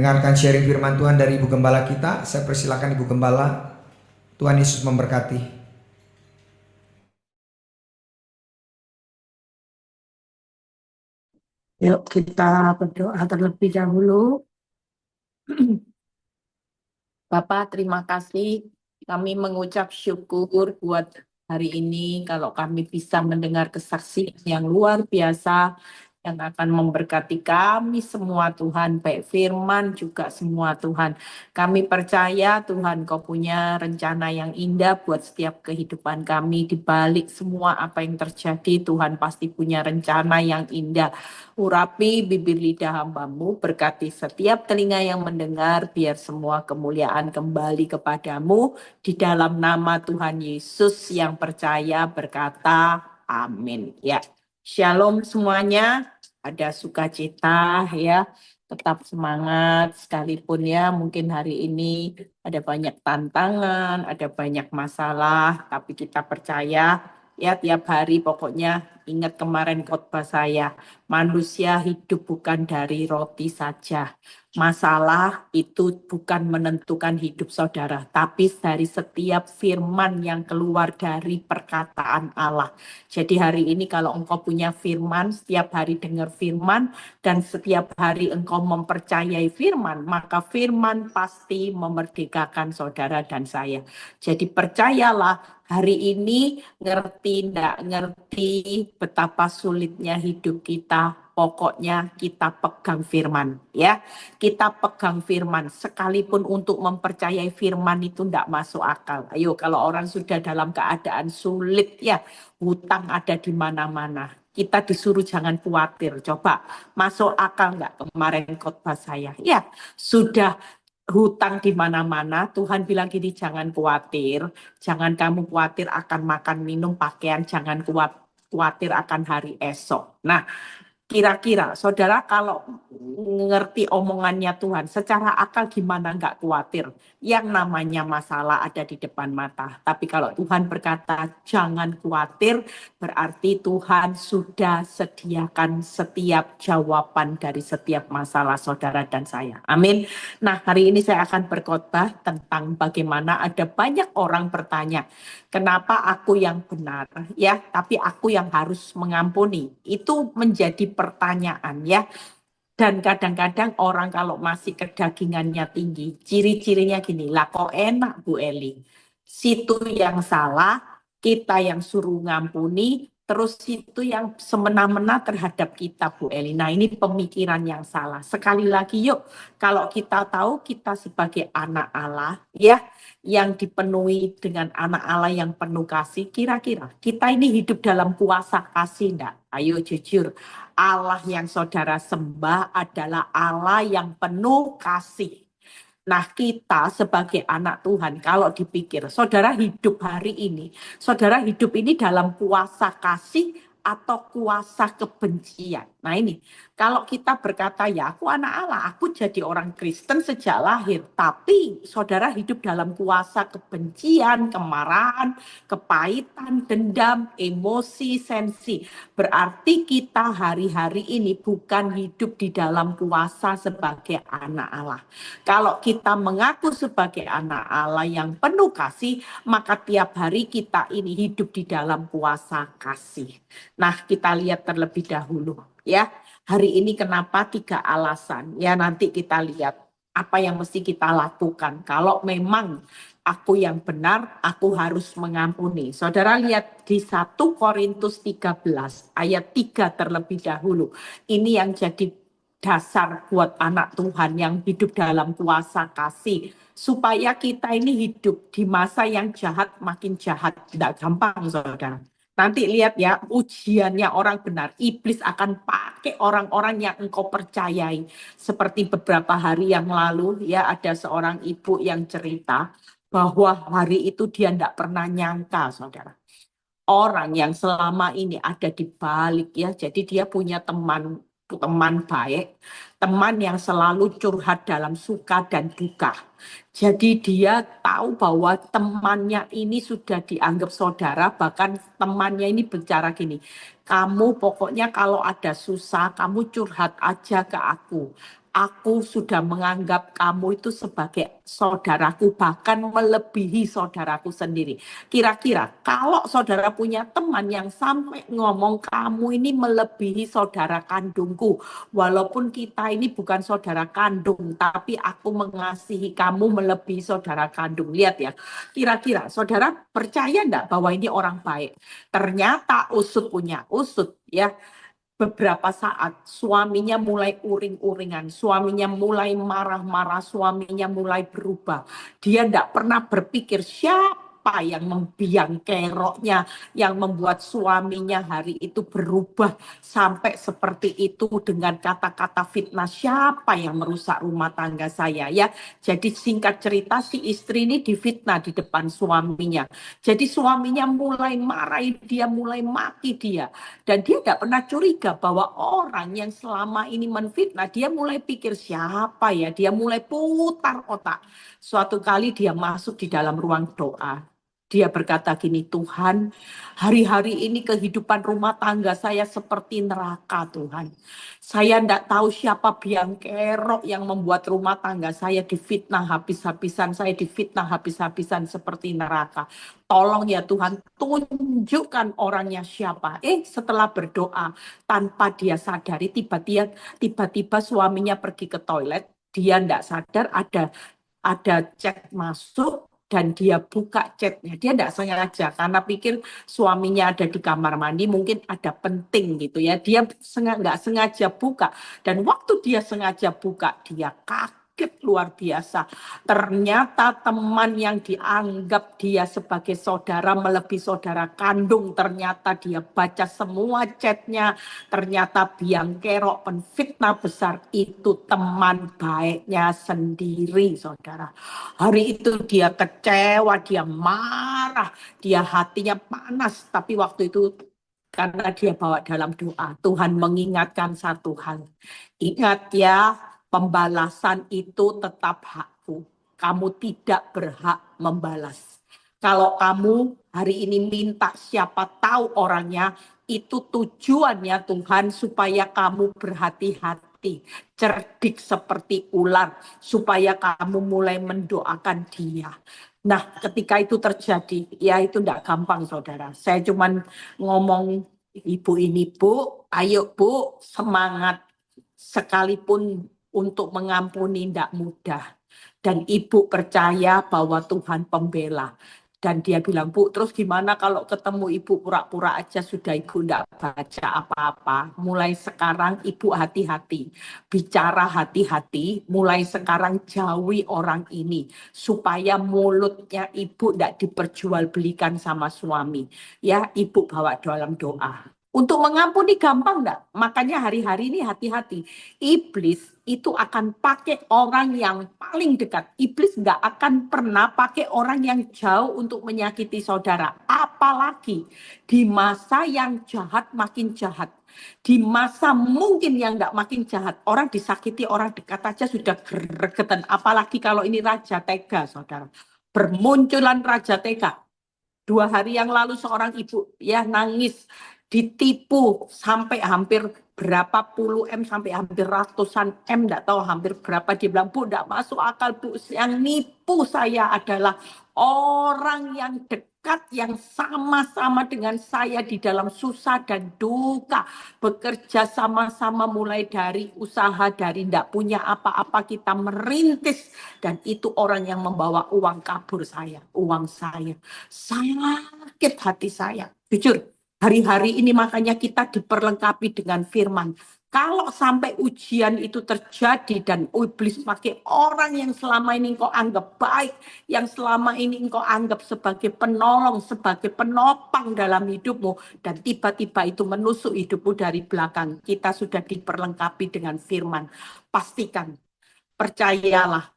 Dengarkan sharing firman Tuhan dari Ibu Gembala kita. Saya persilakan Ibu Gembala. Tuhan Yesus memberkati. Yuk kita berdoa terlebih dahulu. Bapak, terima kasih. Kami mengucap syukur buat hari ini kalau kami bisa mendengar kesaksian yang luar biasa yang akan memberkati kami semua Tuhan, baik firman juga semua Tuhan. Kami percaya Tuhan Kau punya rencana yang indah buat setiap kehidupan kami. Di balik semua apa yang terjadi, Tuhan pasti punya rencana yang indah. Urapi bibir lidah hamba-Mu, berkati setiap telinga yang mendengar, biar semua kemuliaan kembali kepadamu. Di dalam nama Tuhan Yesus yang percaya berkata, amin. Ya, shalom semuanya, ada sukacita ya, tetap semangat sekalipun ya mungkin hari ini ada banyak tantangan, ada banyak masalah, tapi kita percaya ya tiap hari pokoknya ingat kemarin khotbah saya, manusia hidup bukan dari roti saja. Masalah itu bukan menentukan hidup saudara, tapi dari setiap firman yang keluar dari perkataan Allah. Jadi hari ini kalau engkau punya firman, setiap hari dengar firman, dan setiap hari engkau mempercayai firman, maka firman pasti memerdekakan saudara dan saya. Jadi percayalah, hari ini ngerti ndak ngerti betapa sulitnya hidup kita, pokoknya kita pegang firman ya. Kita pegang firman, sekalipun untuk mempercayai firman itu ndak masuk akal. Ayo kalau orang sudah dalam keadaan sulit ya, hutang ada di mana-mana. Kita disuruh jangan khawatir. Coba masuk akal nggak kemarin khotbah saya? Ya, sudah hutang di mana-mana. Tuhan bilang gini, jangan khawatir. Jangan kamu khawatir akan makan, minum, pakaian. Jangan khawatir akan hari esok. Nah, kira-kira saudara kalau ngerti omongannya Tuhan, secara akal gimana nggak khawatir? Yang namanya masalah ada di depan mata. Tapi kalau Tuhan berkata jangan khawatir, berarti Tuhan sudah sediakan setiap jawaban dari setiap masalah saudara dan saya. Amin. Nah, hari ini saya akan berkhotbah tentang bagaimana ada banyak orang bertanya, kenapa aku yang benar ya, tapi aku yang harus mengampuni. Itu menjadi pertanyaan ya. Dan kadang-kadang orang kalau masih kedagingannya tinggi, ciri-cirinya gini, lah kok enak Bu Eli. Situ yang salah, kita yang suruh ngampuni, terus itu yang semena-mena terhadap kita Bu Eli. Nah ini pemikiran yang salah. Sekali lagi yuk, kalau kita tahu kita sebagai anak Allah, ya, yang dipenuhi dengan anak Allah yang penuh kasih, kira-kira kita ini hidup dalam kuasa kasih enggak? Ayo jujur, Allah yang saudara sembah adalah Allah yang penuh kasih. Nah kita sebagai anak Tuhan, kalau dipikir, saudara hidup hari ini, saudara hidup ini dalam kuasa kasih atau kuasa kebencian. Nah ini, kalau kita berkata ya aku anak Allah, aku jadi orang Kristen sejak lahir, tapi saudara hidup dalam kuasa kebencian, kemarahan, kepahitan, dendam, emosi, sensi. Berarti kita hari-hari ini bukan hidup di dalam kuasa sebagai anak Allah. Kalau kita mengaku sebagai anak Allah yang penuh kasih, maka tiap hari kita ini hidup di dalam kuasa kasih. Nah, kita lihat terlebih dahulu ya. Hari ini kenapa 3 alasan? Ya nanti kita lihat apa yang mesti kita lakukan. Kalau memang aku yang benar, aku harus mengampuni. Saudara lihat di 1 Korintus 13 ayat 3 terlebih dahulu. Ini yang jadi dasar buat anak Tuhan yang hidup dalam kuasa kasih. Supaya kita ini hidup di masa yang jahat makin jahat. Tidak gampang saudara. Nanti lihat ya, ujiannya orang benar. Iblis akan pakai orang-orang yang engkau percayai. Seperti beberapa hari yang lalu ya ada seorang ibu yang cerita bahwa hari itu dia tidak pernah nyangka saudara. Orang yang selama ini ada di balik ya, jadi dia punya teman baik, teman yang selalu curhat dalam suka dan duka. Jadi dia tahu bahwa temannya ini sudah dianggap saudara, bahkan temannya ini bicara gini, kamu pokoknya kalau ada susah, kamu curhat aja ke aku. Aku sudah menganggap kamu itu sebagai saudaraku, bahkan melebihi saudaraku sendiri. Kira-kira kalau saudara punya teman yang sampai ngomong kamu ini melebihi saudara kandungku, walaupun kita ini bukan saudara kandung, tapi aku mengasihi kamu melebihi saudara kandung. Lihat ya, kira-kira saudara percaya enggak bahwa ini orang baik? Ternyata usut punya usut ya. Beberapa saat suaminya mulai uring-uringan, suaminya mulai marah-marah, suaminya mulai berubah. Dia tidak pernah berpikir siapa yang membiang keroknya, yang membuat suaminya hari itu berubah sampai seperti itu dengan kata-kata fitnah. Siapa yang merusak rumah tangga saya ya? Jadi singkat cerita si istri ini difitnah di depan suaminya. Jadi suaminya mulai marahi dia, mulai maki dia. Dan dia tidak pernah curiga bahwa orang yang selama ini menfitnah, dia mulai pikir siapa ya, dia mulai putar otak. Suatu kali dia masuk di dalam ruang doa. Dia berkata gini, Tuhan, hari-hari ini kehidupan rumah tangga saya seperti neraka Tuhan. Saya tidak tahu siapa biang kerok yang membuat rumah tangga saya difitnah habis-habisan, saya difitnah habis-habisan seperti neraka. Tolong ya Tuhan, tunjukkan orangnya siapa. Setelah berdoa, tanpa dia sadari, tiba-tiba suaminya pergi ke toilet, dia tidak sadar ada chat masuk dan dia buka chatnya. Dia tidak sengaja karena pikir suaminya ada di kamar mandi, mungkin ada penting gitu ya. Dia nggak sengaja buka dan waktu dia sengaja buka, dia kaget luar biasa. Ternyata teman yang dianggap dia sebagai saudara melebihi saudara kandung, ternyata dia baca semua chatnya. Ternyata biang kerok penfitnah besar itu teman baiknya sendiri, saudara. Hari itu dia kecewa, dia marah, dia hatinya panas. Tapi waktu itu karena dia bawa dalam doa, Tuhan mengingatkan satu hal. Ingat ya, pembalasan itu tetap hakku. Kamu tidak berhak membalas. Kalau kamu hari ini minta siapa tahu orangnya, itu tujuannya Tuhan supaya kamu berhati-hati, cerdik seperti ular, supaya kamu mulai mendoakan dia. Nah, ketika itu terjadi, ya itu tidak gampang, saudara. Saya cuman ngomong, ibu ini, Bu, ayo Bu, semangat. Sekalipun untuk mengampuni tidak mudah. Dan ibu percaya bahwa Tuhan pembela. Dan dia bilang, Bu, terus gimana kalau ketemu ibu pura-pura aja sudah ibu tidak baca apa-apa. Mulai sekarang ibu hati-hati. Bicara hati-hati, mulai sekarang jauhi orang ini. Supaya mulutnya ibu tidak diperjualbelikan sama suami. Ya, ibu bawa dalam doa. Untuk mengampuni gampang enggak? Makanya hari-hari ini hati-hati. Iblis itu akan pakai orang yang paling dekat. Iblis enggak akan pernah pakai orang yang jauh untuk menyakiti saudara. Apalagi di masa yang jahat makin jahat. Di masa mungkin yang enggak makin jahat. Orang disakiti orang dekat aja sudah gregetan. Apalagi kalau ini Raja Tega, saudara. Bermunculan Raja Tega. 2 hari yang lalu seorang ibu ya nangis, ditipu sampai hampir berapa puluh M sampai hampir ratusan M, enggak tahu hampir berapa. Dia bilang, Bu, enggak masuk akal, Bu. Yang nipu saya adalah orang yang dekat, yang sama-sama dengan saya di dalam susah dan duka. Bekerja sama-sama mulai dari usaha, dari enggak punya apa-apa kita merintis. Dan itu orang yang membawa uang kabur saya, uang saya. Sakit hati saya, jujur. Hari-hari ini makanya kita diperlengkapi dengan firman. Kalau sampai ujian itu terjadi dan iblis pakai orang yang selama ini engkau anggap baik, yang selama ini engkau anggap sebagai penolong, sebagai penopang dalam hidupmu, dan tiba-tiba itu menusuk hidupmu dari belakang, kita sudah diperlengkapi dengan firman. Pastikan, percayalah,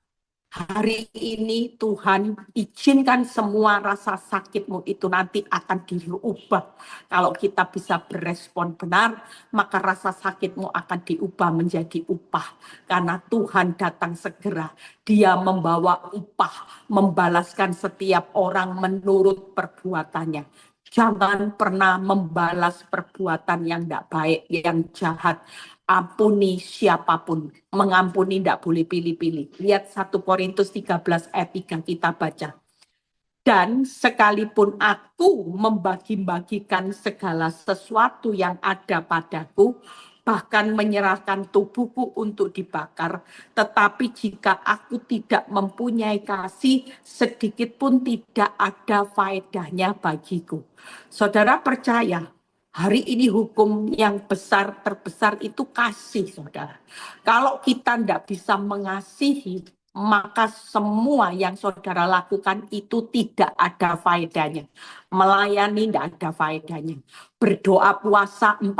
hari ini Tuhan izinkan semua rasa sakitmu itu nanti akan diubah. Kalau kita bisa berespon benar, maka rasa sakitmu akan diubah menjadi upah. Karena Tuhan datang segera. Dia membawa upah, membalaskan setiap orang menurut perbuatannya. Jangan pernah membalas perbuatan yang tidak baik, yang jahat. Ampuni siapapun. Mengampuni tidak boleh pilih-pilih. Lihat 1 Korintus 13 ayat 3 kita baca. Dan sekalipun aku membagi-bagikan segala sesuatu yang ada padaku, bahkan menyerahkan tubuhku untuk dibakar, tetapi jika aku tidak mempunyai kasih, sedikit pun tidak ada faedahnya bagiku. Saudara percaya, hari ini hukum yang terbesar itu kasih, saudara. Kalau kita tidak bisa mengasihi, maka semua yang saudara lakukan itu tidak ada faedahnya. Melayani tidak ada faedahnya. Berdoa puasa 40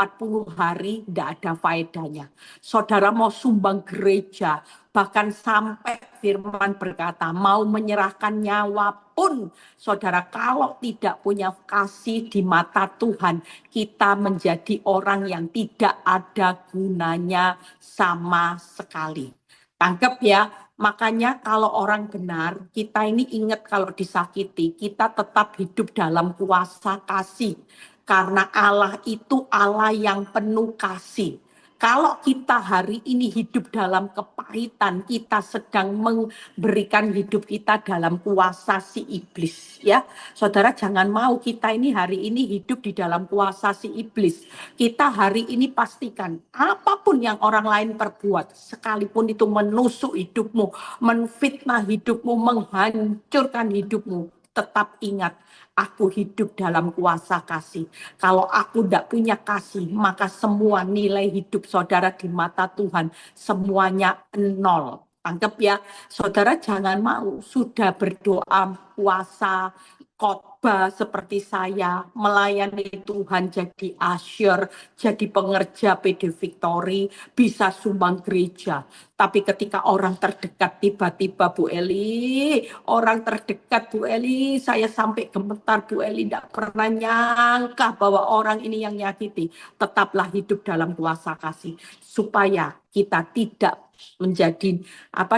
hari tidak ada faedahnya. Saudara mau sumbang gereja, bahkan sampai firman berkata, mau menyerahkan nyawa pun, saudara kalau tidak punya kasih di mata Tuhan, kita menjadi orang yang tidak ada gunanya sama sekali. Tangkap ya. Makanya kalau orang benar, kita ini ingat kalau disakiti, kita tetap hidup dalam kuasa kasih. Karena Allah itu Allah yang penuh kasih. Kalau kita hari ini hidup dalam kepahitan, kita sedang memberikan hidup kita dalam kuasa si iblis. Ya, saudara jangan mau kita ini hari ini hidup di dalam kuasa si iblis. Kita hari ini pastikan apapun yang orang lain perbuat, sekalipun itu menusuk hidupmu, menfitnah hidupmu, menghancurkan hidupmu, tetap ingat, aku hidup dalam kuasa kasih. Kalau aku tidak punya kasih, maka semua nilai hidup saudara di mata Tuhan, semuanya nol. Anggap ya, saudara jangan mau sudah berdoa, puasa, khotbah seperti saya, melayani Tuhan jadi usher, jadi pengerja PD Victory, bisa sumbang gereja. Tapi ketika orang terdekat tiba-tiba Bu Eli, orang terdekat Bu Eli, saya sampai gemetar Bu Eli, tidak pernah nyangka bahwa orang ini yang nyakiti. Tetaplah hidup dalam kuasa kasih supaya kita tidak menjadi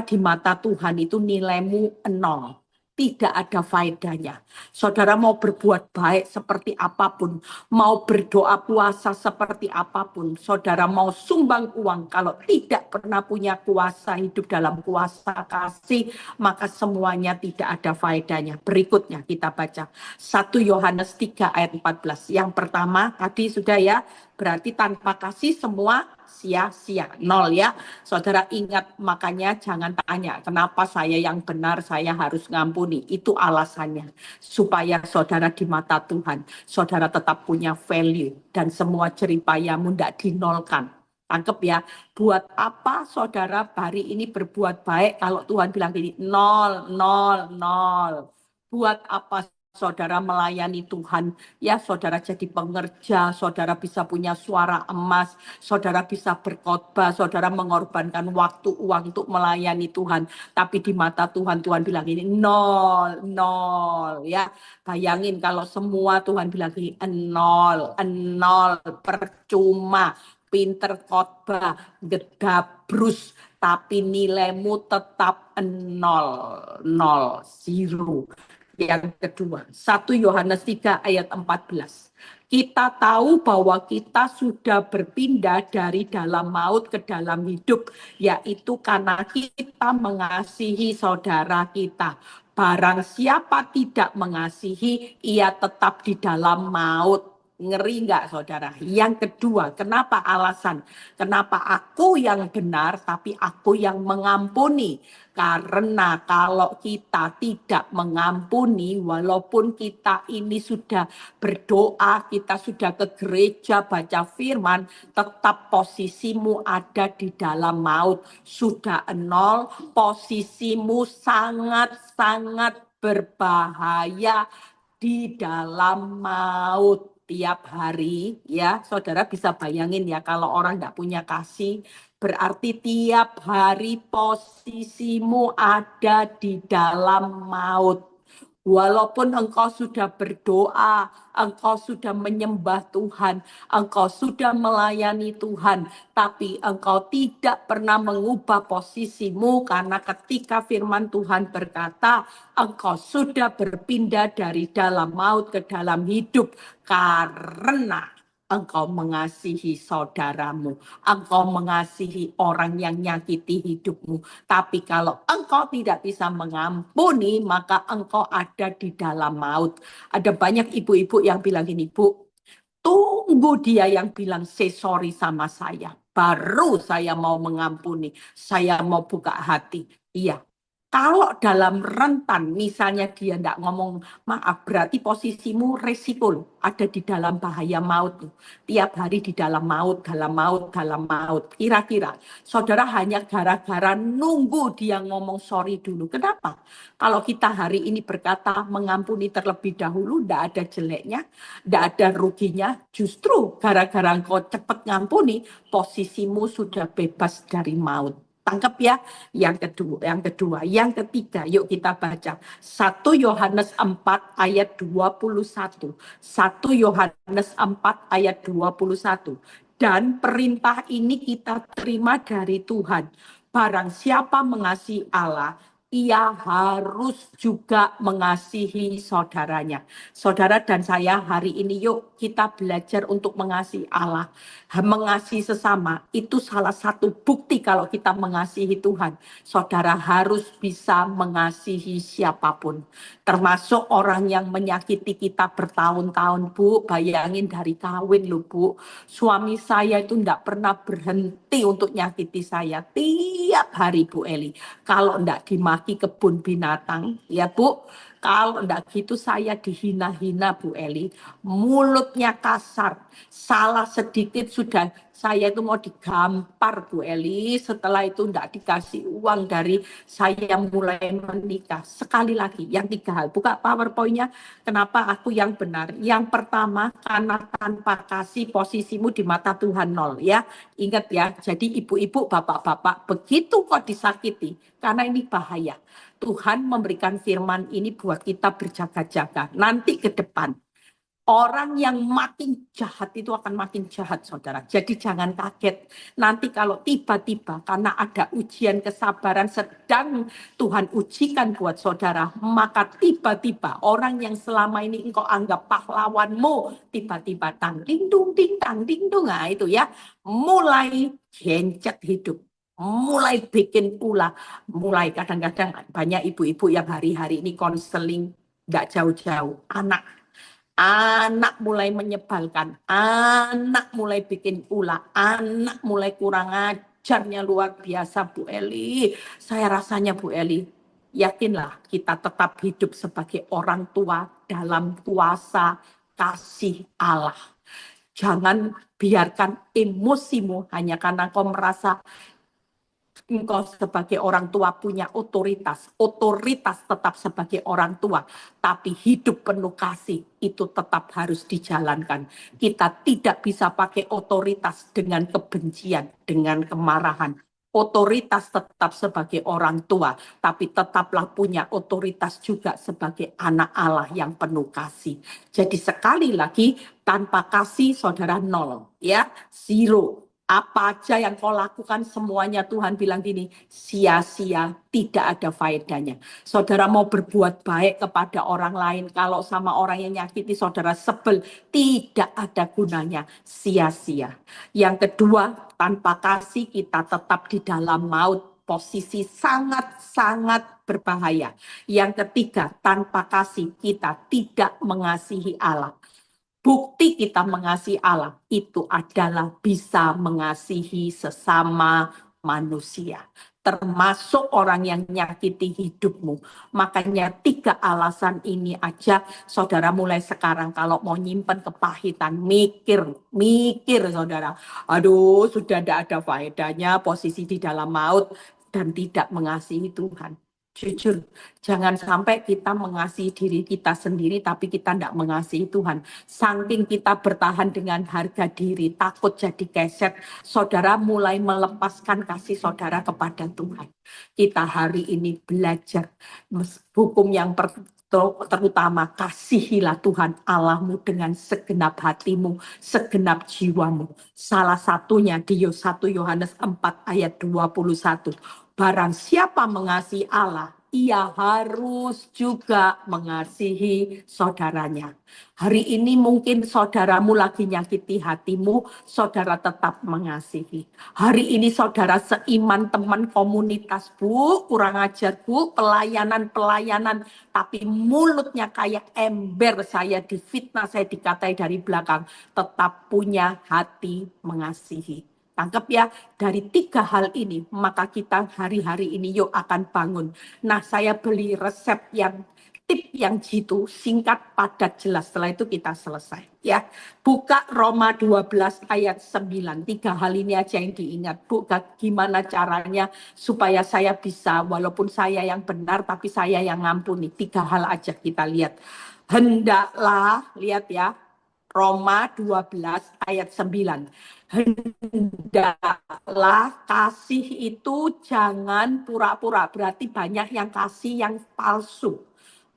di mata Tuhan itu nilaimu nol. Tidak ada faedahnya. Saudara mau berbuat baik seperti apapun, mau berdoa puasa seperti apapun, saudara mau sumbang uang, kalau tidak pernah punya kuasa hidup dalam kuasa kasih, maka semuanya tidak ada faedahnya. Berikutnya kita baca 1 Yohanes 3 ayat 14. Yang pertama tadi sudah ya, berarti tanpa kasih semua sia-sia, nol ya. Saudara ingat, makanya jangan tanya kenapa saya yang benar, saya harus ngampuni. Itu alasannya, supaya saudara di mata Tuhan, saudara tetap punya value dan semua jeripayamu tidak dinolkan. Tangkep ya, buat apa saudara hari ini berbuat baik kalau Tuhan bilang gini, nol, nol, nol. Buat apa saudara melayani Tuhan, ya saudara jadi pengerja, saudara bisa punya suara emas, saudara bisa berkhotbah, saudara mengorbankan waktu, uang untuk melayani Tuhan, tapi di mata Tuhan, Tuhan bilang ini nol, nol, ya. Bayangin kalau semua Tuhan bilang ini nol, nol, percuma, pinter khotbah, gedabrus, tapi nilaimu tetap nol, nol, zero. Yang kedua, 1 Yohanes 3 ayat 14. Kita tahu bahwa kita sudah berpindah dari dalam maut ke dalam hidup, yaitu karena kita mengasihi saudara kita. Barang siapa tidak mengasihi, ia tetap di dalam maut. Ngeri nggak saudara? Yang kedua, kenapa alasan? Kenapa aku yang benar tapi aku yang mengampuni? Karena kalau kita tidak mengampuni, walaupun kita ini sudah berdoa, kita sudah ke gereja baca firman, tetap posisimu ada di dalam maut. Sudah nol, posisimu sangat-sangat berbahaya di dalam maut. Tiap hari ya, saudara bisa bayangin ya, kalau orang nggak punya kasih, berarti tiap hari posisimu ada di dalam maut. Walaupun engkau sudah berdoa, engkau sudah menyembah Tuhan, engkau sudah melayani Tuhan, tapi engkau tidak pernah mengubah posisimu, karena ketika firman Tuhan berkata, engkau sudah berpindah dari dalam maut ke dalam hidup, karena engkau mengasihi saudaramu, engkau mengasihi orang yang nyakiti hidupmu. Tapi kalau engkau tidak bisa mengampuni, maka engkau ada di dalam maut. Ada banyak ibu-ibu yang bilang gini, Bu, tunggu dia yang bilang say sorry sama saya. Baru saya mau mengampuni, saya mau buka hati. Iya, kalau dalam rentan, misalnya dia tidak ngomong maaf, berarti posisimu resiko loh, ada di dalam bahaya maut. Loh. Tiap hari di dalam maut, dalam maut, dalam maut. Kira-kira, saudara hanya gara-gara nunggu dia ngomong sorry dulu. Kenapa? Kalau kita hari ini berkata mengampuni terlebih dahulu, tidak ada jeleknya, tidak ada ruginya. Justru gara-gara engkau cepat ngampuni, posisimu sudah bebas dari maut. Tangkap ya. Yang ketiga, yuk kita baca 1 Yohanes 4 ayat 21. 1 Yohanes 4 ayat 21. Dan perintah ini kita terima dari Tuhan. Barang siapa mengasihi Allah, ia harus juga mengasihi saudaranya. Saudara dan saya hari ini yuk kita belajar untuk mengasihi Allah. Mengasihi sesama itu salah satu bukti kalau kita mengasihi Tuhan. Saudara harus bisa mengasihi siapapun. Termasuk orang yang menyakiti kita bertahun-tahun, Bu. Bayangin dari kawin loh, Bu. Suami saya itu tidak pernah berhenti untuk nyakiti saya. Tiap hari, Bu Eli. Kalau tidak dimaki kebun binatang, ya Bu. Kalau enggak gitu saya dihina-hina Bu Eli. Mulutnya kasar. Salah sedikit sudah saya itu mau digampar Bu Eli. Setelah itu enggak dikasih uang dari saya mulai menikah. Sekali lagi yang 3 hal. Buka PowerPoint-nya. Kenapa aku yang benar? Yang pertama karena tanpa kasih posisimu di mata Tuhan 0 ya. Ingat ya. Jadi ibu-ibu, bapak-bapak begitu kok disakiti. Karena ini bahaya. Tuhan memberikan firman ini buat kita berjaga-jaga. Nanti ke depan, orang yang makin jahat itu akan makin jahat, saudara. Jadi jangan kaget. Nanti kalau tiba-tiba karena ada ujian kesabaran sedang Tuhan ujikan buat saudara, maka tiba-tiba orang yang selama ini engkau anggap pahlawanmu, tiba-tiba tang ding dung ding tang ding dung, nah itu ya, mulai gencet hidup. Mulai bikin pula, mulai kadang-kadang banyak ibu-ibu yang hari-hari ini konseling nggak jauh-jauh, anak mulai menyebalkan, anak mulai bikin pula, anak mulai kurang ajarnya luar biasa Bu Eli. Saya rasanya Bu Eli, yakinlah kita tetap hidup sebagai orang tua dalam kuasa kasih Allah. Jangan biarkan emosimu hanya karena kau merasa engkau sebagai orang tua punya otoritas tetap sebagai orang tua, tapi hidup penuh kasih itu tetap harus dijalankan. Kita tidak bisa pakai otoritas dengan kebencian, dengan kemarahan. Otoritas tetap sebagai orang tua, tapi tetaplah punya otoritas juga sebagai anak Allah yang penuh kasih. Jadi sekali lagi, tanpa kasih saudara 0, ya, 0. Apa aja yang kau lakukan semuanya Tuhan bilang gini, sia-sia, tidak ada faedahnya. Saudara mau berbuat baik kepada orang lain, kalau sama orang yang nyakiti saudara sebel, tidak ada gunanya, sia-sia. Yang kedua, tanpa kasih kita tetap di dalam maut, posisi sangat-sangat berbahaya. Yang ketiga, tanpa kasih kita tidak mengasihi Allah. Bukti kita mengasihi Allah itu adalah bisa mengasihi sesama manusia, termasuk orang yang nyakiti hidupmu. Makanya 3 alasan ini aja saudara mulai sekarang kalau mau nyimpen kepahitan, mikir saudara. Aduh, sudah tidak ada faedahnya posisi di dalam maut dan tidak mengasihi Tuhan. Jujur, jangan sampai kita mengasihi diri kita sendiri tapi kita tidak mengasihi Tuhan. Saking kita bertahan dengan harga diri, takut jadi keset, saudara mulai melepaskan kasih saudara kepada Tuhan. Kita hari ini belajar hukum yang terutama, kasihilah Tuhan Allahmu dengan segenap hatimu, segenap jiwamu. Salah satunya di 1 Yohanes 4 ayat 21. Barang siapa mengasihi Allah, ia harus juga mengasihi saudaranya. Hari ini mungkin saudaramu lagi nyakiti hatimu, saudara tetap mengasihi. Hari ini saudara seiman, teman komunitas, Bu, kurang ajar Bu, pelayanan, tapi mulutnya kayak ember, saya difitnah, saya dikatai dari belakang, tetap punya hati mengasihi. Tangkap ya, dari 3 hal ini, maka kita hari-hari ini yuk akan bangun. Nah, saya beli resep yang tip yang jitu, singkat, padat, jelas. Setelah itu kita selesai. Ya, buka Roma 12 ayat 9. 3 hal ini aja yang diingat. Buka gimana caranya supaya saya bisa, walaupun saya yang benar, tapi saya yang ngampuni. 3 hal aja kita lihat. Hendaklah, lihat ya, Roma 12 ayat 9. Hendaklah kasih itu jangan pura-pura. Berarti banyak yang kasih yang palsu.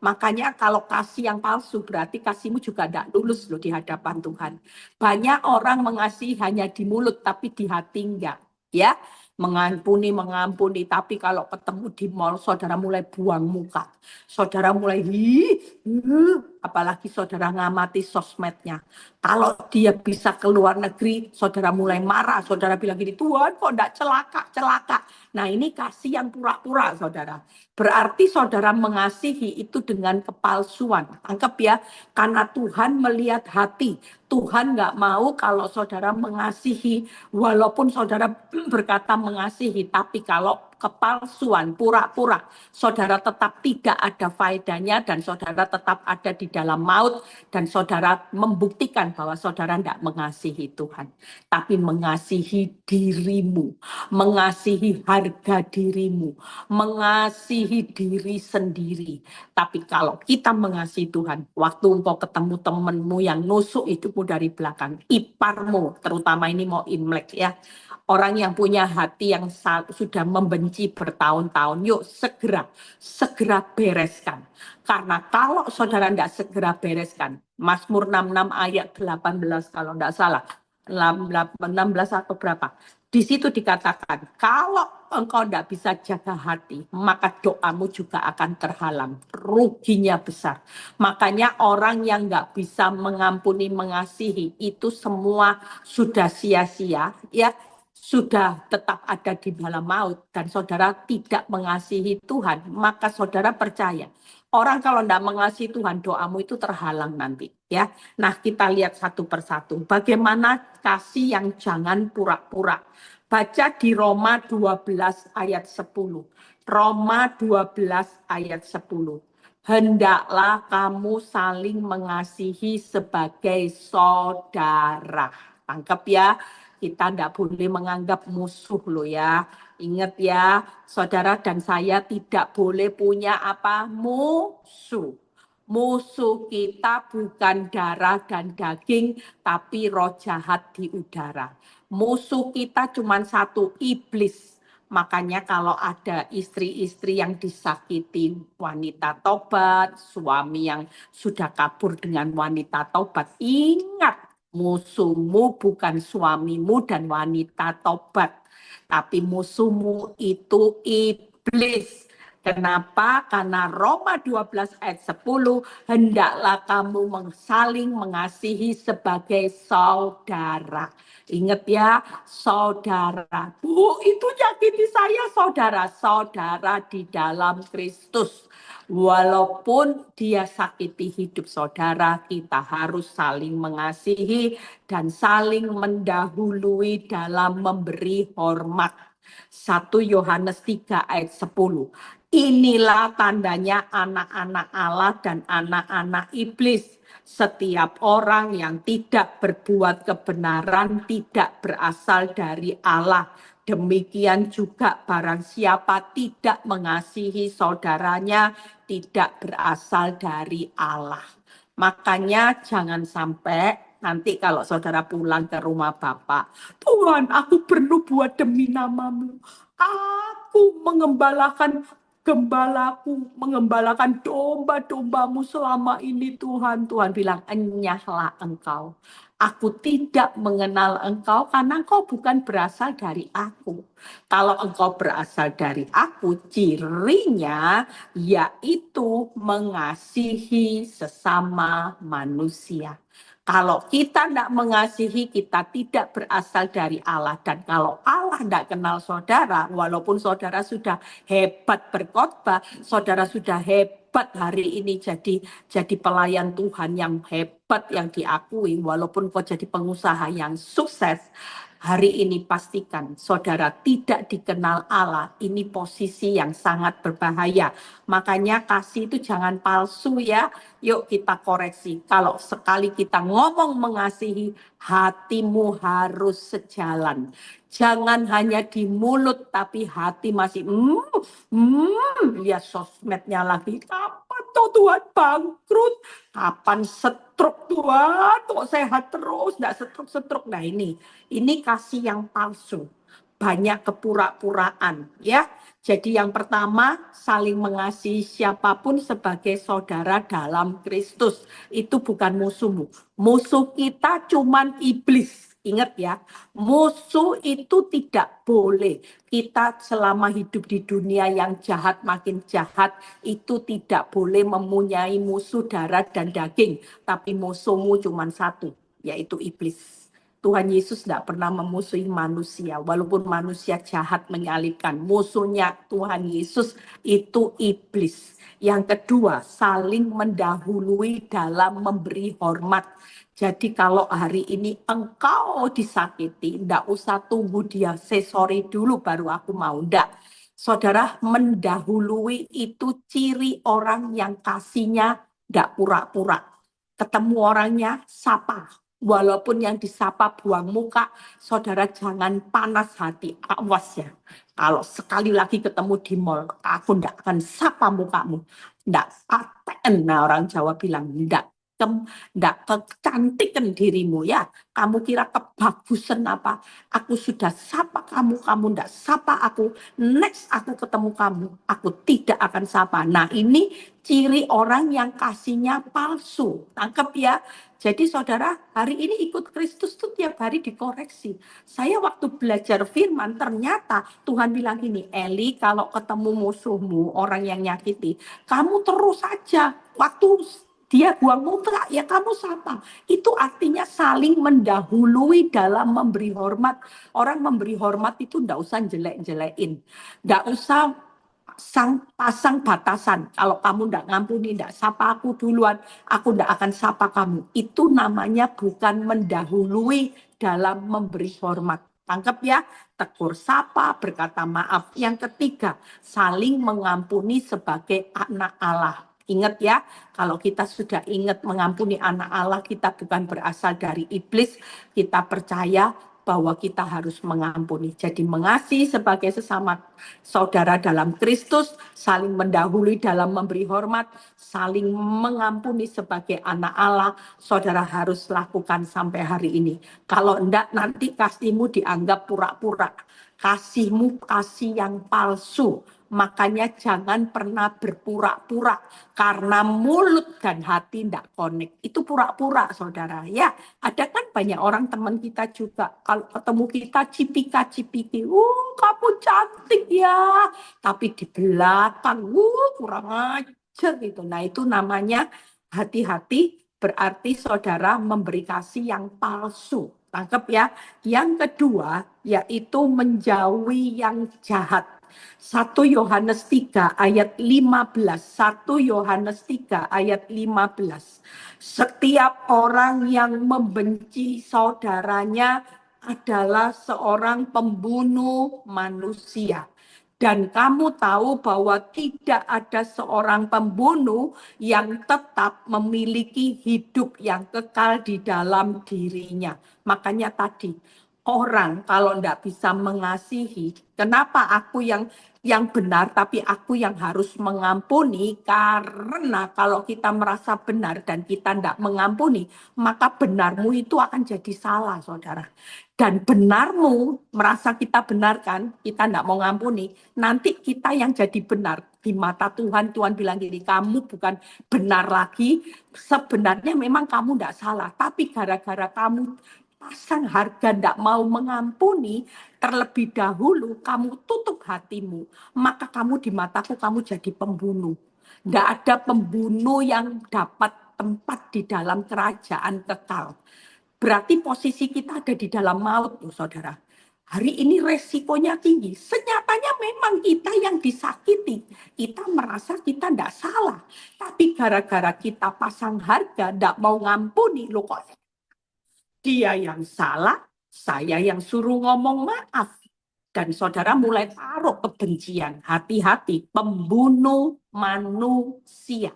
Makanya kalau kasih yang palsu berarti kasihmu juga tidak lulus loh di hadapan Tuhan. Banyak orang mengasihi hanya di mulut tapi di hati enggak. Ya, mengampuni, tapi kalau ketemu di mall saudara mulai buang muka. Saudara mulai apalagi saudara ngamati sosmednya. Kalau dia bisa ke luar negeri, saudara mulai marah. Saudara bilang gini, Tuhan kok enggak celaka. Nah ini kasih yang pura-pura saudara. Berarti saudara mengasihi itu dengan kepalsuan. Anggap ya, karena Tuhan melihat hati. Tuhan nggak mau kalau saudara mengasihi, walaupun saudara berkata mengasihi, tapi kalau kepalsuan, pura-pura, saudara tetap tidak ada faedahnya dan saudara tetap ada di dalam maut dan saudara membuktikan bahwa saudara tidak mengasihi Tuhan, tapi mengasihi dirimu, mengasihi harga dirimu, mengasihi diri sendiri. Tapi kalau kita mengasihi Tuhan, waktu engkau ketemu temanmu yang nusuk hidupmu dari belakang, iparmu, terutama ini mau Imlek ya, orang yang punya hati yang sudah membenci bertahun-tahun, yuk segera bereskan. Karena kalau saudara tidak segera bereskan, Mazmur 66 ayat 18 kalau tidak salah, 16 atau berapa, di situ dikatakan, kalau engkau tidak bisa jaga hati, maka doamu juga akan terhalang. Ruginya besar. Makanya orang yang nggak bisa mengampuni, mengasihi, itu semua sudah sia-sia, ya, sudah tetap ada di dalam maut, dan saudara tidak mengasihi Tuhan, maka saudara percaya, orang kalau tidak mengasihi Tuhan, doamu itu terhalang nanti. Ya, nah kita lihat satu persatu. Bagaimana kasih yang jangan pura-pura. Baca di Roma 12 ayat 10. Roma 12 ayat 10. Hendaklah kamu saling mengasihi sebagai saudara. Tangkap ya, kita tidak boleh menganggap musuh loh ya. Ingat ya, saudara dan saya tidak boleh punya apa? Musuh. Musuh kita bukan darah dan daging, tapi roh jahat di udara. Musuh kita cuma satu, iblis. Makanya kalau ada istri-istri yang disakiti wanita tobat, suami yang sudah kabur dengan wanita tobat, ingat, musuhmu bukan suamimu dan wanita tobat, tapi musuhmu itu iblis. Kenapa? Karena Roma 12 ayat 10, hendaklah kamu saling mengasihi sebagai saudara. Ingat ya, saudara. Bu, itu yakini saya saudara di dalam Kristus. Walaupun dia sakiti hidup saudara, kita harus saling mengasihi dan saling mendahului dalam memberi hormat. 1 Yohanes 3 ayat 10. Inilah tandanya anak-anak Allah dan anak-anak iblis. Setiap orang yang tidak berbuat kebenaran tidak berasal dari Allah. Demikian juga barang siapa tidak mengasihi saudaranya tidak berasal dari Allah. Makanya jangan sampai nanti kalau saudara pulang ke rumah Bapak, Tuhan aku perlu buat demi namamu. Aku mengembalakan gembalaku mengembalakan domba-dombamu selama ini Tuhan. Tuhan bilang, enyahlah engkau. Aku tidak mengenal engkau karena engkau bukan berasal dari aku. Kalau engkau berasal dari aku, cirinya yaitu mengasihi sesama manusia. Kalau kita tidak mengasihi, kita tidak berasal dari Allah. Dan kalau Allah tidak kenal saudara, walaupun saudara sudah hebat berkhotbah, saudara sudah hebat hari ini jadi pelayan Tuhan yang hebat, yang diakui, walaupun kau jadi pengusaha yang sukses, hari ini pastikan saudara tidak dikenal Allah. Ini posisi yang sangat berbahaya. Makanya kasih itu jangan palsu ya. Yuk kita koreksi. Kalau sekali kita ngomong mengasihi, hatimu harus sejalan. Jangan hanya di mulut tapi hati masih lihat sosmednya lagi. Kapan tuh Tuhan bangkrut? Kapan stroke Tuhan? Kok sehat terus? Nggak stroke-stroke. Nah ini kasih yang palsu. Banyak kepura-puraan ya. Jadi yang pertama, saling mengasihi siapapun sebagai saudara dalam Kristus. Itu bukan musuhmu. Musuh kita cuman iblis. Ingat ya, musuh itu tidak boleh. Kita selama hidup di dunia yang jahat makin jahat, itu tidak boleh mempunyai musuh darah dan daging. Tapi musuhmu cuman satu, yaitu iblis. Tuhan Yesus tidak pernah memusuhi manusia, walaupun manusia jahat menyalibkan. Musuhnya Tuhan Yesus itu iblis. Yang kedua, saling mendahului dalam memberi hormat. Jadi kalau hari ini engkau disakiti, tidak usah tunggu dia say sorry dulu baru aku mau. Tidak. Saudara, mendahului itu ciri orang yang kasihnya tidak pura-pura. Ketemu orangnya, sapa. Walaupun yang disapa buang muka, saudara jangan panas hati, awas ya. Kalau sekali lagi ketemu di mall, aku tidak akan sapa mukamu. Tidak paten, nah orang Jawa bilang, tidak kecantikan dirimu ya. Kamu kira kebagusan apa? Aku sudah sapa kamu, kamu tidak sapa aku. Next aku ketemu kamu, aku tidak akan sapa. Nah ini ciri orang yang kasihnya palsu. Tangkap ya. Jadi saudara, hari ini ikut Kristus tuh tiap hari dikoreksi. Saya waktu belajar firman, ternyata Tuhan bilang gini, Eli kalau ketemu musuhmu, orang yang nyakiti, kamu terus saja. Waktu dia buang muka, ya kamu sapa. Itu artinya saling mendahului dalam memberi hormat. Orang memberi hormat itu enggak usah jelek-jelekin. Enggak usah pasang batasan. Kalau kamu enggak ngampuni, enggak sapa aku duluan, aku enggak akan sapa kamu. Itu namanya bukan mendahului dalam memberi hormat. Tangkap ya, tegur sapa, berkata maaf. Yang ketiga, saling mengampuni sebagai anak Allah. Ingat ya, kalau kita sudah ingat mengampuni anak Allah, kita bukan berasal dari iblis, kita percaya bahwa kita harus mengampuni. Jadi mengasihi sebagai sesama saudara dalam Kristus, saling mendahului dalam memberi hormat, saling mengampuni sebagai anak Allah, saudara harus lakukan sampai hari ini. Kalau enggak, nanti kasihmu dianggap pura-pura. Kasihmu kasih yang palsu. Makanya jangan pernah berpura-pura karena mulut dan hati tidak connect. Itu pura-pura saudara ya. Ada kan banyak orang teman kita juga kalau ketemu kita cipika-cipiki, kamu cantik ya. Tapi di belakang, kurang ajar gitu. Nah itu namanya hati-hati, berarti saudara memberi kasih yang palsu. Tangkap ya. Yang kedua yaitu menjauhi yang jahat. 1 Yohanes 3 ayat 15. 1 Yohanes 3 ayat 15. Setiap orang yang membenci saudaranya adalah seorang pembunuh manusia. Dan kamu tahu bahwa tidak ada seorang pembunuh yang tetap memiliki hidup yang kekal di dalam dirinya. Makanya tadi, orang kalau tidak bisa mengasihi, kenapa aku yang benar tapi aku yang harus mengampuni? Karena kalau kita merasa benar dan kita tidak mengampuni, maka benarmu itu akan jadi salah saudara. Dan benarmu merasa kita benar kan, kita tidak mau ngampuni, nanti kita yang jadi benar, di mata Tuhan, Tuhan bilang gini, kamu bukan benar lagi, sebenarnya memang kamu tidak salah, tapi gara-gara kamu pasang harga tidak mau mengampuni, terlebih dahulu kamu tutup hatimu, maka kamu di mataku kamu jadi pembunuh. Tidak ada pembunuh yang dapat tempat di dalam kerajaan kekal. Berarti posisi kita ada di dalam maut, loh, saudara. Hari ini resikonya tinggi. Senyatanya memang kita yang disakiti. Kita merasa kita tidak salah. Tapi gara-gara kita pasang harga, tidak mau ngampuni. Loh kok dia yang salah, saya yang suruh ngomong maaf. Dan saudara mulai taruh kebencian. Hati-hati, pembunuh manusia.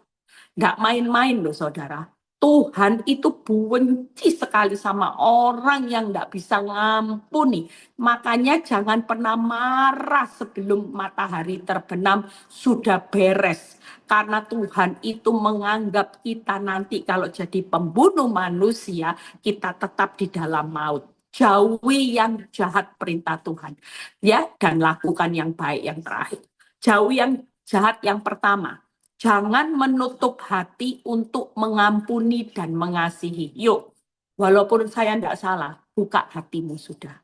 Nggak main-main loh saudara. Tuhan itu benci sekali sama orang yang nggak bisa ngampuni. Makanya jangan pernah marah sebelum matahari terbenam, sudah beres. Karena Tuhan itu menganggap kita nanti kalau jadi pembunuh manusia, kita tetap di dalam maut. Jauhi yang jahat perintah Tuhan. Ya, dan lakukan yang baik yang terakhir. Jauhi yang jahat yang pertama. Jangan menutup hati untuk mengampuni dan mengasihi. Yuk, walaupun saya tidak salah, buka hatimu sudah.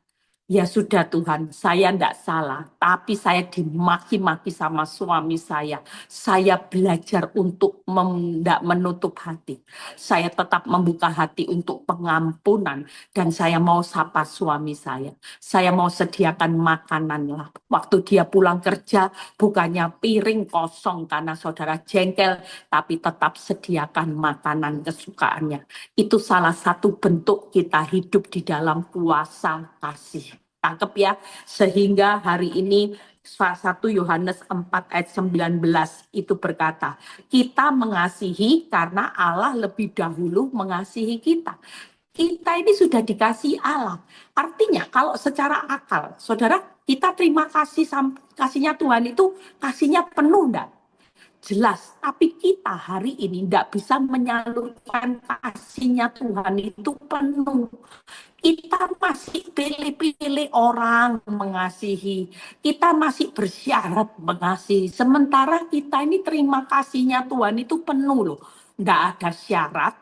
Ya sudah Tuhan, saya tidak salah, tapi saya dimaki-maki sama suami saya. Saya belajar untuk tidak menutup hati. Saya tetap membuka hati untuk pengampunan dan saya mau sapa suami saya. Saya mau sediakan makanan lah. Waktu dia pulang kerja, bukannya piring kosong karena saudara jengkel, tapi tetap sediakan makanan kesukaannya. Itu salah satu bentuk kita hidup di dalam kuasa kasih. Tangkep ya, sehingga hari ini 1 Yohanes 4 ayat 19 itu berkata, kita mengasihi karena Allah lebih dahulu mengasihi kita. Kita ini sudah dikasih Allah. Artinya kalau secara akal, saudara, kita terima kasihnya Tuhan itu kasihnya penuh enggak? Jelas, tapi kita hari ini tidak bisa menyalurkan kasihnya Tuhan itu penuh. Kita masih pilih-pilih orang mengasihi. Kita masih bersyarat mengasihi. Sementara kita ini terima kasihnya Tuhan itu penuh loh. Tidak ada syarat,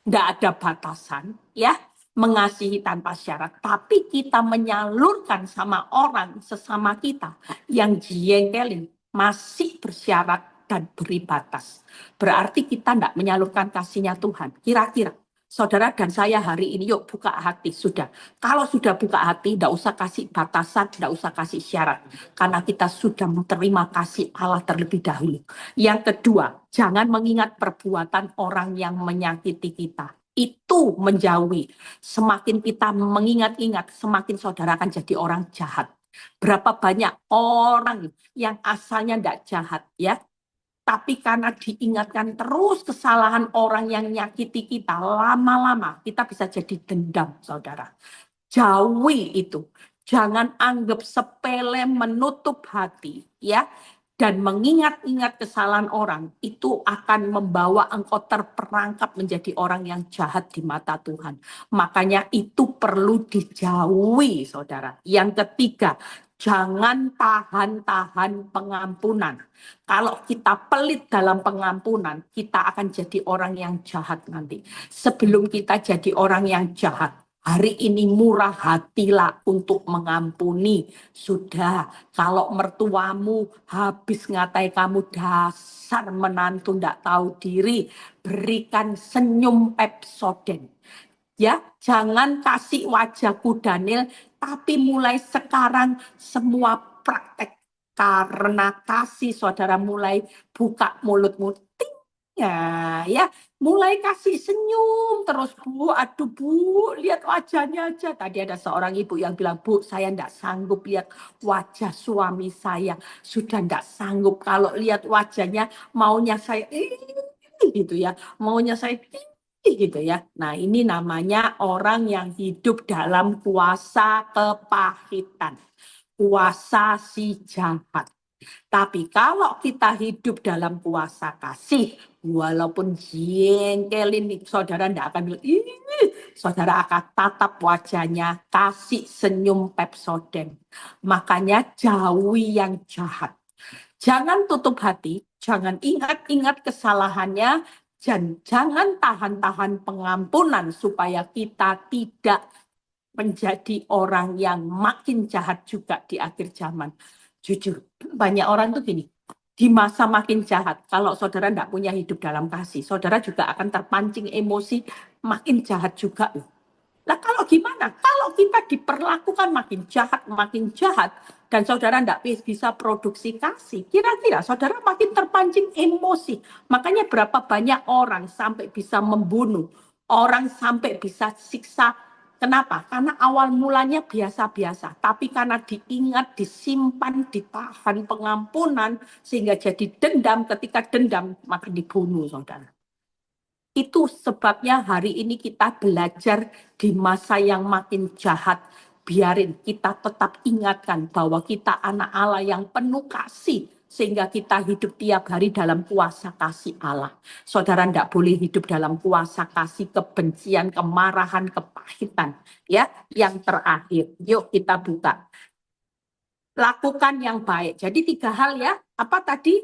tidak ada batasan, ya. Mengasihi tanpa syarat. Tapi kita menyalurkan sama orang sesama kita yang jengkelin masih bersyarat dan beri batas. Berarti kita tidak menyalurkan kasihnya Tuhan. Kira-kira saudara dan saya hari ini yuk buka hati sudah. Kalau sudah buka hati, tidak usah kasih batasan, tidak usah kasih syarat. Karena kita sudah menerima kasih Allah terlebih dahulu. Yang kedua, jangan mengingat perbuatan orang yang menyakiti kita. Itu menjauhi. Semakin kita mengingat-ingat, semakin saudara akan jadi orang jahat. Berapa banyak orang yang asalnya tidak jahat, ya. Tapi karena diingatkan terus kesalahan orang yang nyakiti kita, lama-lama kita bisa jadi dendam, saudara. Jauhi itu. Jangan anggap sepele menutup hati, ya. Dan mengingat-ingat kesalahan orang, itu akan membawa engkau terperangkap menjadi orang yang jahat di mata Tuhan. Makanya itu perlu dijauhi, saudara. Yang ketiga, jangan tahan-tahan pengampunan. Kalau kita pelit dalam pengampunan, kita akan jadi orang yang jahat nanti. Sebelum kita jadi orang yang jahat, hari ini murah hatilah untuk mengampuni. Sudah, kalau mertuamu habis ngatai kamu dasar menantu ndak tahu diri, berikan senyum Pepsodent. Ya, jangan kasih wajahku Daniel, tapi mulai sekarang semua praktek karena kasih saudara mulai buka mulutmu. Ting, ya, mulai kasih senyum terus Bu. Aduh Bu, lihat wajahnya aja. Tadi ada seorang ibu yang bilang, Bu, saya enggak sanggup lihat wajah suami saya. Sudah enggak sanggup kalau lihat wajahnya, maunya saya gitu ya, maunya saya gitu ya. Nah, ini namanya orang yang hidup dalam kuasa kepahitan, kuasa si jahat. Tapi kalau kita hidup dalam kuasa kasih, walaupun jengkelin, saudara tidak akan bilang, saudara akan tatap wajahnya, kasih senyum Pepsodent. Makanya jauhi yang jahat. Jangan tutup hati, jangan ingat-ingat kesalahannya, dan jangan tahan-tahan pengampunan supaya kita tidak menjadi orang yang makin jahat juga di akhir zaman. Jujur, banyak orang tuh gini, di masa makin jahat, kalau saudara tidak punya hidup dalam kasih, saudara juga akan terpancing emosi, makin jahat juga. Nah kalau gimana? Kalau kita diperlakukan makin jahat, dan saudara tidak bisa produksi kasih, kira-kira saudara makin terpancing emosi. Makanya berapa banyak orang sampai bisa membunuh, orang sampai bisa siksa. Kenapa? Karena awal mulanya biasa-biasa, tapi karena diingat, disimpan, ditahan pengampunan, sehingga jadi dendam. Ketika dendam, maka dibunuh, saudara. Itu sebabnya hari ini kita belajar di masa yang makin jahat. Biarin kita tetap ingatkan bahwa kita anak Allah yang penuh kasih. Sehingga kita hidup tiap hari dalam kuasa kasih Allah. Saudara tidak boleh hidup dalam kuasa kasih, kebencian, kemarahan, kepahitan. Ya, yang terakhir, yuk kita buka. Lakukan yang baik. Jadi 3 hal ya. Apa tadi?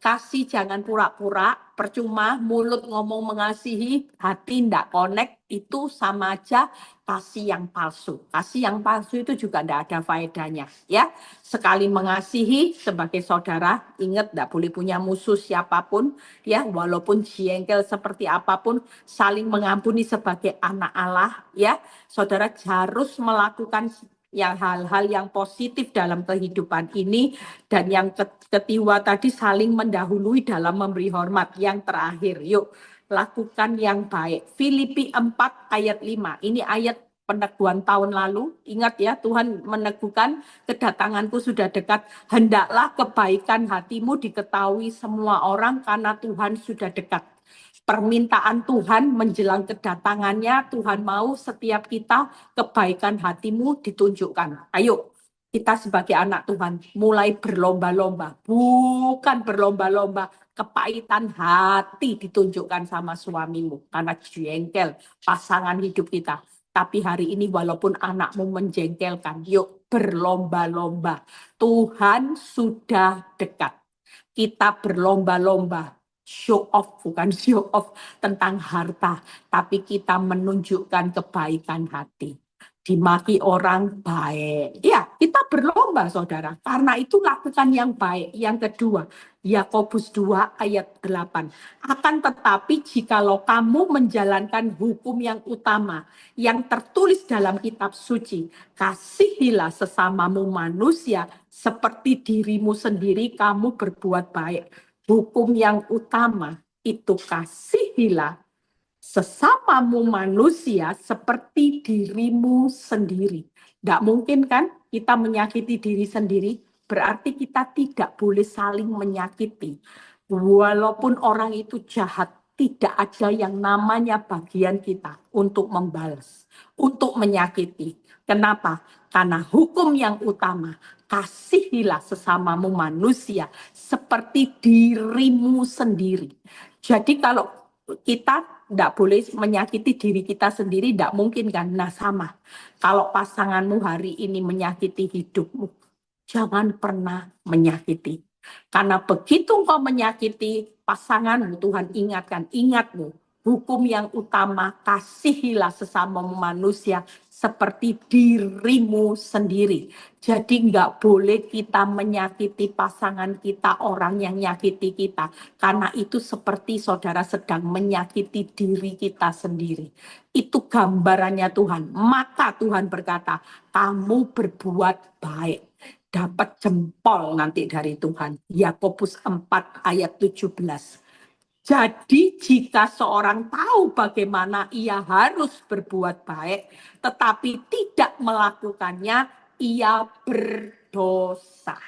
Kasih jangan pura-pura, percuma mulut ngomong mengasihi, hati ndak connect, itu sama aja kasih yang palsu. Kasih yang palsu itu juga ndak ada faedahnya. Ya, sekali mengasihi sebagai saudara, ingat ndak boleh punya musuh siapapun, ya, walaupun jengkel seperti apapun, saling mengampuni sebagai anak Allah, ya. Saudara harus melakukan yang hal-hal yang positif dalam kehidupan ini, dan yang ketiga tadi saling mendahului dalam memberi hormat. Yang terakhir, yuk lakukan yang baik. Filipi 4 ayat 5, ini ayat peneguhan tahun lalu. Ingat ya, Tuhan meneguhkan kedatanganku sudah dekat, hendaklah kebaikan hatimu diketahui semua orang karena Tuhan sudah dekat. Permintaan Tuhan menjelang kedatangannya, Tuhan mau setiap kita kebaikan hatimu ditunjukkan. Ayo, kita sebagai anak Tuhan mulai berlomba-lomba, bukan berlomba-lomba, kepahitan hati ditunjukkan sama suamimu karena jengkel pasangan hidup kita. Tapi hari ini walaupun anakmu menjengkelkan, yuk berlomba-lomba. Tuhan sudah dekat. Kita berlomba-lomba. Show off, bukan show off tentang harta, tapi kita menunjukkan kebaikan hati. Dimaki orang baik. Ya, kita berlomba, saudara. Karena itu lakukan yang baik. Yang kedua, Yakobus 2 ayat 8. Akan tetapi jikalau kamu menjalankan hukum yang utama, yang tertulis dalam kitab suci, kasihilah sesamamu manusia, seperti dirimu sendiri kamu berbuat baik. Hukum yang utama itu kasihilah sesamamu manusia seperti dirimu sendiri. Tidak mungkin kan kita menyakiti diri sendiri, berarti kita tidak boleh saling menyakiti. Walaupun orang itu jahat, tidak ada yang namanya bagian kita untuk membalas, untuk menyakiti. Kenapa? Karena hukum yang utama, kasihilah sesamamu manusia seperti dirimu sendiri. Jadi kalau kita tidak boleh menyakiti diri kita sendiri, tidak mungkin kan? Nah sama, kalau pasanganmu hari ini menyakiti hidupmu, jangan pernah menyakiti. Karena begitu engkau menyakiti pasanganmu, Tuhan ingatkan, ingatmu, hukum yang utama, kasihilah sesamamu manusia seperti dirimu sendiri. Jadi nggak boleh kita menyakiti pasangan kita, orang yang nyakiti kita. Karena itu seperti saudara sedang menyakiti diri kita sendiri. Itu gambarannya Tuhan. Maka Tuhan berkata, kamu berbuat baik. Dapat jempol nanti dari Tuhan. Yakobus 4 ayat 17. Jadi jika seorang tahu bagaimana ia harus berbuat baik, tetapi tidak melakukannya, ia berdosa.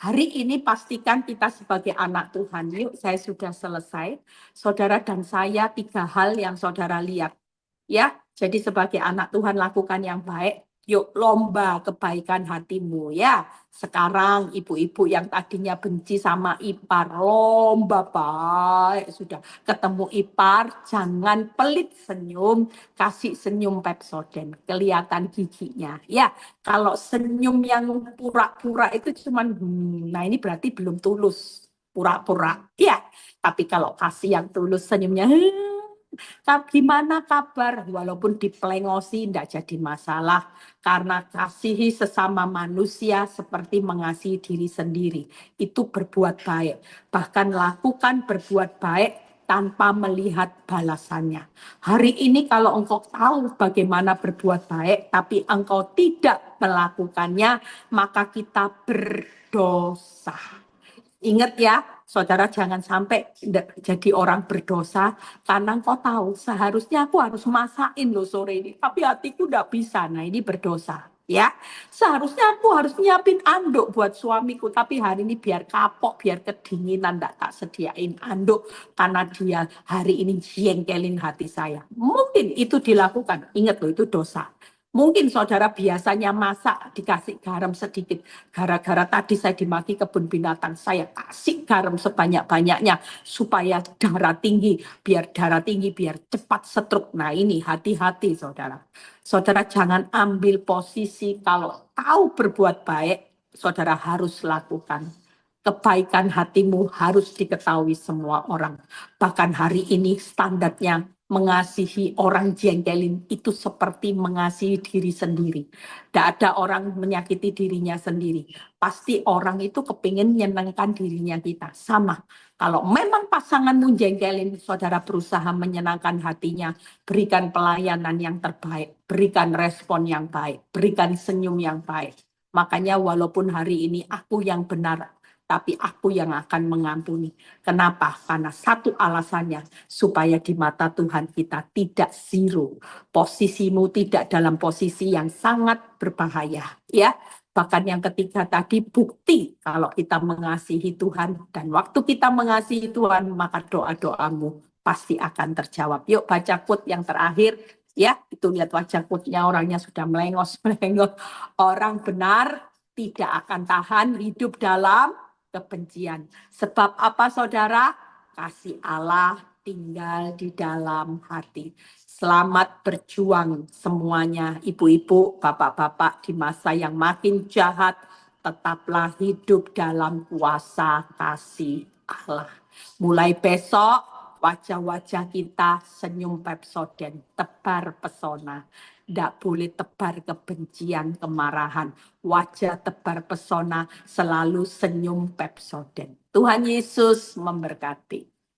Hari ini pastikan kita sebagai anak Tuhan. Yuk, saya sudah selesai. Saudara dan saya 3 hal yang saudara lihat. Ya, jadi sebagai anak Tuhan lakukan yang baik. Yuk lomba kebaikan hatimu ya. Sekarang ibu-ibu yang tadinya benci sama ipar, lomba baik sudah. Ketemu ipar, jangan pelit senyum, kasih senyum Pepsodent, kelihatan giginya. Ya, kalau senyum yang pura-pura itu cuman, nah ini berarti belum tulus, pura-pura. Ya, tapi kalau kasih yang tulus senyumnya, gimana kabar? Walaupun diplengosi tidak jadi masalah. Karena kasihi sesama manusia seperti mengasihi diri sendiri. Itu berbuat baik. Bahkan lakukan berbuat baik tanpa melihat balasannya. Hari ini kalau engkau tahu bagaimana berbuat baik, tapi engkau tidak melakukannya, maka kita berdosa. Ingat ya, saudara jangan sampai jadi orang berdosa karena engkau tahu seharusnya aku harus masakin loh sore ini, tapi hatiku udah bisa. Nah ini berdosa ya. Seharusnya aku harus nyiapin anduk buat suamiku, tapi hari ini biar kapok, biar kedinginan, enggak tak sediain anduk karena dia hari ini jengkelin hati saya. Mungkin itu dilakukan, ingat loh itu dosa. Mungkin saudara biasanya masak dikasih garam sedikit. Gara-gara tadi saya dimaki kebun binatang, saya kasih garam sebanyak-banyaknya supaya darah tinggi, biar cepat stroke. Nah ini hati-hati saudara. Saudara jangan ambil posisi kalau tahu berbuat baik, saudara harus lakukan. Kebaikan hatimu harus diketahui semua orang. Bahkan hari ini standarnya mengasihi orang jengkelin itu seperti mengasihi diri sendiri. Tidak ada orang menyakiti dirinya sendiri. Pasti orang itu kepingin menyenangkan dirinya kita. Sama. Kalau memang pasanganmu jengkelin, saudara berusaha menyenangkan hatinya, berikan pelayanan yang terbaik, berikan respon yang baik, berikan senyum yang baik. Makanya walaupun hari ini aku yang benar, tapi aku yang akan mengampuni. Kenapa? Karena satu alasannya, supaya di mata Tuhan kita tidak zero. Posisimu tidak dalam posisi yang sangat berbahaya. Ya, bahkan yang ketiga tadi bukti kalau kita mengasihi Tuhan. Dan waktu kita mengasihi Tuhan, maka doa-doamu pasti akan terjawab. Yuk baca quote yang terakhir. Ya, itu lihat wajah quote-nya, orangnya sudah melengos-melengos. Orang benar tidak akan tahan hidup dalam kebencian. Sebab apa saudara? Kasih Allah tinggal di dalam hati. Selamat berjuang semuanya, ibu-ibu, bapak-bapak di masa yang makin jahat. Tetaplah hidup dalam kuasa kasih Allah. Mulai besok, wajah-wajah kita senyum Pepsodent, tebar pesona. Tidak boleh tebar kebencian, kemarahan. Wajah tebar pesona, selalu senyum Pepsodent. Tuhan Yesus memberkati.